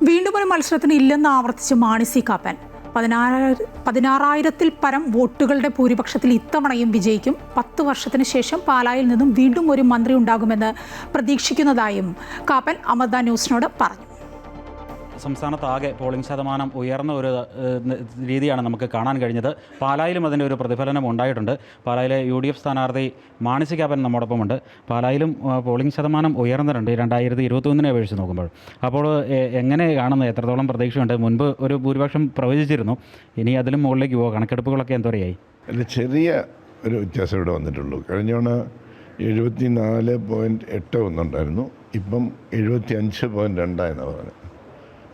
വീണ്ടും ഒരു മത്സരത്തിന് ഇല്ലെന്ന് ആവർത്തിച്ച് മാണി സി കാപ്പൻ. 16,000-ൽ പരം വോട്ടുകളുടെ ഭൂരിപക്ഷത്തിൽ ഇത്തവണയും വിജയിക്കും. 10 വർഷത്തിന് ശേഷം പാലായിൽ നിന്നും വീണ്ടും ഒരു മന്ത്രി ഉണ്ടാകുമെന്ന് പ്രതീക്ഷിക്കുന്നതായും കാപ്പൻ അമൃത ന്യൂസിനോട് പറഞ്ഞു. സംസ്ഥാനത്താകെ പോളിംഗ് ശതമാനം ഉയർന്ന ഒരു രീതിയാണ് നമുക്ക് കാണാൻ കഴിഞ്ഞത്. പാലായിലും അതിൻ്റെ ഒരു പ്രതിഫലനം ഉണ്ടായിട്ടുണ്ട്. പാലായിലെ UDF സ്ഥാനാർത്ഥി മാണി സി കാപ്പൻ നമ്മോടൊപ്പമുണ്ട്. പാലായിലും പോളിംഗ് ശതമാനം ഉയർന്നിട്ടുണ്ട് 2021 അപേക്ഷിച്ച് നോക്കുമ്പോൾ. അപ്പോൾ എങ്ങനെ കാണുന്നത്, എത്രത്തോളം പ്രതീക്ഷയുണ്ട്? മുൻപ് ഒരു ഭൂരിപക്ഷം പ്രവചിച്ചിരുന്നു, ഇനി അതിലും മുകളിലേക്ക് പോകുക, കണക്കെടുപ്പുകളൊക്കെ എന്തോരെയായി? അല്ല, ചെറിയ ഒരു വ്യത്യാസം ഇവിടെ വന്നിട്ടുള്ളൂ. കഴിഞ്ഞ തവണ 74.8 ഒന്നുണ്ടായിരുന്നു, ഇപ്പം 75.2 എന്നാണ് പറഞ്ഞത്.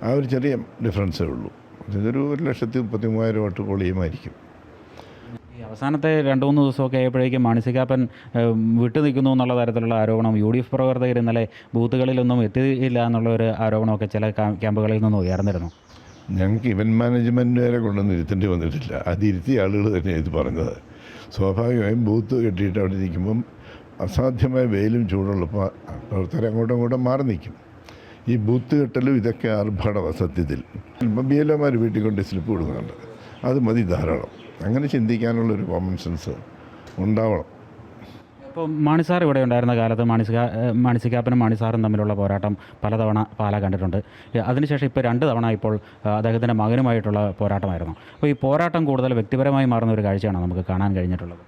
ആ ഒരു ചെറിയ ഡിഫറൻസേ ഉള്ളൂ. ഇതൊരു 1,33,000 വോട്ട് പോളിയുമായിരിക്കും. ഈ അവസാനത്തെ 2-3 ദിവസമൊക്കെ ആയപ്പോഴേക്കും മാണി സി കാപ്പൻ വിട്ടു നിൽക്കുന്നു എന്നുള്ള തരത്തിലുള്ള ആരോപണം UDF പ്രവർത്തകർ ഇന്നലെ ബൂത്തുകളിലൊന്നും എത്തിയില്ല എന്നുള്ള ഒരു ആരോപണമൊക്കെ ചില ക്യാമ്പുകളിൽ നിന്നും ഉയർന്നിരുന്നു. ഞങ്ങൾക്ക് ഇവൻറ്റ് മാനേജ്മെൻറ്റ് വരെ കൊണ്ടൊന്നും ഇരുത്തേണ്ടി വന്നിട്ടില്ല. അത് ഇരുത്തിയ ആളുകൾ തന്നെയാണ് ഇത് പറഞ്ഞത്. സ്വാഭാവികമായും ബൂത്ത് കെട്ടിയിട്ട് അവിടെ ഇരിക്കുമ്പം അസാധ്യമായ വെയിലും ചൂടുള്ളപ്പോൾ പ്രവർത്തകർ അങ്ങോട്ടും ഇങ്ങോട്ടും മാറി നിൽക്കും. ഈ ബൂത്ത് കെട്ടലും ഇതൊക്കെ ആർഭാട സത്യത്തിൽ. ഇപ്പം BLOമാർ വീട്ടിൽ കൊണ്ട് സ്ലിപ്പ് കൊടുക്കുന്നുണ്ട്, അത് മതി ധാരാളം. അങ്ങനെ ചിന്തിക്കാനുള്ളൊരു കോമൺ സെൻസ് ഉണ്ടാവണം. ഇപ്പോൾ മാണി സാർ ഇവിടെ ഉണ്ടായിരുന്ന കാലത്ത് മാണി സി കാപ്പനും മാണി സാറും തമ്മിലുള്ള പോരാട്ടം പലതവണ പാല കണ്ടിട്ടുണ്ട്. അതിനുശേഷം ഇപ്പോൾ 2 തവണ ഇപ്പോൾ അദ്ദേഹത്തിൻ്റെ മകനുമായിട്ടുള്ള പോരാട്ടമായിരുന്നു. അപ്പോൾ ഈ പോരാട്ടം കൂടുതൽ വ്യക്തിപരമായി മാറുന്ന ഒരു കാഴ്ചയാണ് നമുക്ക് കാണാൻ കഴിഞ്ഞിട്ടുള്ളത്.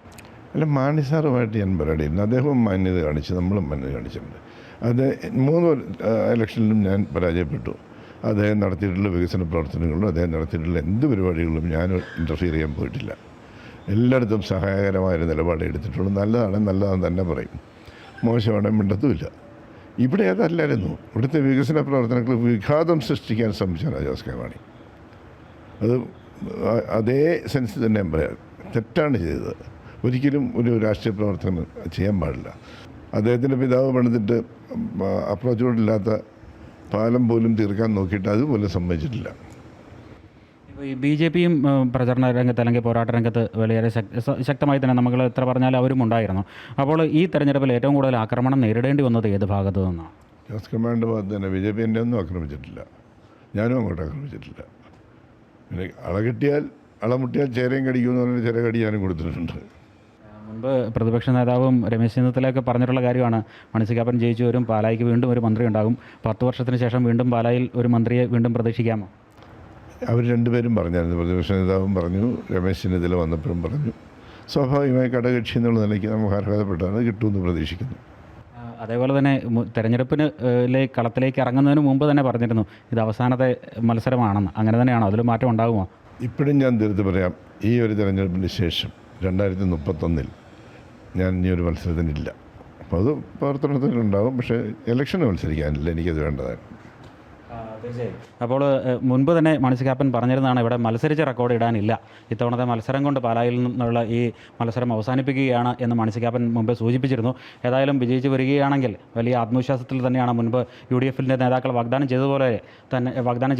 അല്ല, മാണി സാറുമായിട്ട് ഞാൻ പോരാടിയിരുന്നു. അദ്ദേഹവും മാന്യത കാണിച്ചു, നമ്മളും മാന്യത കാണിച്ചിട്ടുണ്ട്. അത് 3 ഇലക്ഷനിലും ഞാൻ പരാജയപ്പെട്ടു. അദ്ദേഹം നടത്തിയിട്ടുള്ള വികസന പ്രവർത്തനങ്ങളിലും അദ്ദേഹം നടത്തിയിട്ടുള്ള എന്ത് പരിപാടികളിലും ഞാൻ ഇൻ്റർഫിയർ ചെയ്യാൻ പോയിട്ടില്ല. എല്ലായിടത്തും സഹായകരമായൊരു നിലപാട് എടുത്തിട്ടുള്ളൂ. നല്ലതാണെന്ന് തന്നെ പറയും, മോശമാണെങ്കിൽ മിണ്ടത്തുമില്ല. ഇവിടെ അതല്ലായിരുന്നു. ഇവിടുത്തെ വികസന പ്രവർത്തനങ്ങൾ വിഘാതം സൃഷ്ടിക്കാൻ ശ്രമിച്ചാണ് ജോസ് കെ മാണി. അത് അതേ സെൻസ് തന്നെ ഞാൻ പറയാം, തെറ്റാണ് ചെയ്തത്. ഒരിക്കലും ഒരു രാഷ്ട്രീയ പ്രവർത്തനം ചെയ്യാൻ പാടില്ല. അദ്ദേഹത്തിൻ്റെ പിതാവ് പണിതിട്ട് അപ്രോച്ചോടില്ലാത്ത പാലം പോലും തീർക്കാൻ നോക്കിയിട്ട് അതുപോലും സമ്മതിച്ചിട്ടില്ല. ഇപ്പോൾ ഈ BJPയും പ്രചരണ രംഗത്ത് അല്ലെങ്കിൽ പോരാട്ട രംഗത്ത് വളരെ ശക്തമായി തന്നെ നമ്മൾ എത്ര പറഞ്ഞാലും അവരും ഉണ്ടായിരുന്നു. അപ്പോൾ ഈ തെരഞ്ഞെടുപ്പിൽ ഏറ്റവും കൂടുതൽ ആക്രമണം നേരിടേണ്ടി വന്നത് ഏത് ഭാഗത്തു നിന്നാണ്? ജോസ് കെ മാണിയുടെ ഭാഗത്ത് തന്നെ. BJP എന്നെ ഒന്നും ആക്രമിച്ചിട്ടില്ല, ഞാനും അങ്ങോട്ട് ആക്രമിച്ചിട്ടില്ല. പിന്നെ അളമുട്ടിയാൽ ചേരയും കടിക്കുമെന്ന് പറഞ്ഞാൽ ചെറിയ കടി ഞാനും കൊടുത്തിട്ടുണ്ട്. മുൻപ് പ്രതിപക്ഷ നേതാവും രമേശ് ചെന്നിത്തലയൊക്കെ പറഞ്ഞിട്ടുള്ള കാര്യമാണ്, മാണി സി കാപ്പൻ ജയിച്ചു വരും, പാലായിക്ക് വീണ്ടും ഒരു മന്ത്രി ഉണ്ടാകും, 10 വർഷത്തിന് ശേഷം വീണ്ടും പാലായിൽ ഒരു മന്ത്രിയെ വീണ്ടും പ്രതീക്ഷിക്കാമോ? അവർ രണ്ടുപേരും പറഞ്ഞായിരുന്നു. പ്രതിപക്ഷ നേതാവും പറഞ്ഞു, രമേശ് ചെന്നിത്തല വന്നപ്പോഴും പറഞ്ഞു. സ്വാഭാവികമായി ഘടകകക്ഷി എന്നുള്ള നിലയ്ക്ക് നമുക്ക് അർഹതപ്പെട്ടാണ് കിട്ടുമെന്ന് പ്രതീക്ഷിക്കുന്നു. അതേപോലെ തന്നെ തെരഞ്ഞെടുപ്പിന് കളത്തിലേക്ക് ഇറങ്ങുന്നതിന് മുമ്പ് തന്നെ പറഞ്ഞിരുന്നു ഇത് അവസാനത്തെ മത്സരമാണെന്ന്. അങ്ങനെ തന്നെയാണോ? അതിൽ മാറ്റം ഉണ്ടാകുമോ? ഇപ്പോഴും ഞാൻ തീർത്ത് പറയാം, ഈ ഒരു തെരഞ്ഞെടുപ്പിന് ശേഷം 2031 ഞാൻ ഇനി ഒരു മത്സരത്തിനില്ല. അപ്പോൾ അത് പ്രവർത്തനത്തിനുണ്ടാകും, പക്ഷേ ഇലക്ഷന് മത്സരിക്കാനില്ല, എനിക്കത് വേണ്ടതായിരുന്നു. തീർച്ചയായും. അപ്പോൾ മുൻപ് തന്നെ മാണി സി കാപ്പൻ പറഞ്ഞിരുന്നതാണ് ഇവിടെ മത്സരിച്ച് റെക്കോർഡ് ഇടാനില്ല, ഇത്തവണത്തെ മത്സരം കൊണ്ട് പാലായിൽ നിന്നുള്ള ഈ മത്സരം അവസാനിപ്പിക്കുകയാണ് എന്ന് മാണി സി കാപ്പൻ മുമ്പ് സൂചിപ്പിച്ചിരുന്നു. ഏതായാലും വിജയിച്ച് വരികയാണെങ്കിൽ വലിയ ആത്മവിശ്വാസത്തിൽ തന്നെയാണ് മുൻപ് UDFൻ്റെ നേതാക്കൾ വാഗ്ദാനം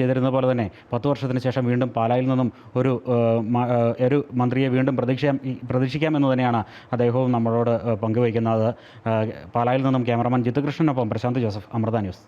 ചെയ്തിരുന്ന പോലെ തന്നെ 10 വർഷത്തിന് ശേഷം വീണ്ടും പാലായിൽ നിന്നും ഒരു മന്ത്രിയെ വീണ്ടും പ്രതീക്ഷിക്കാമെന്ന് തന്നെയാണ് അദ്ദേഹവും നമ്മളോട് പങ്കുവയ്ക്കുന്നത്. പാലായിൽ നിന്നും ക്യാമറമാൻ ജിത്തുകൃഷ്ണനൊപ്പം പ്രശാന്ത് ജോസഫ്, അമൃത ന്യൂസ്.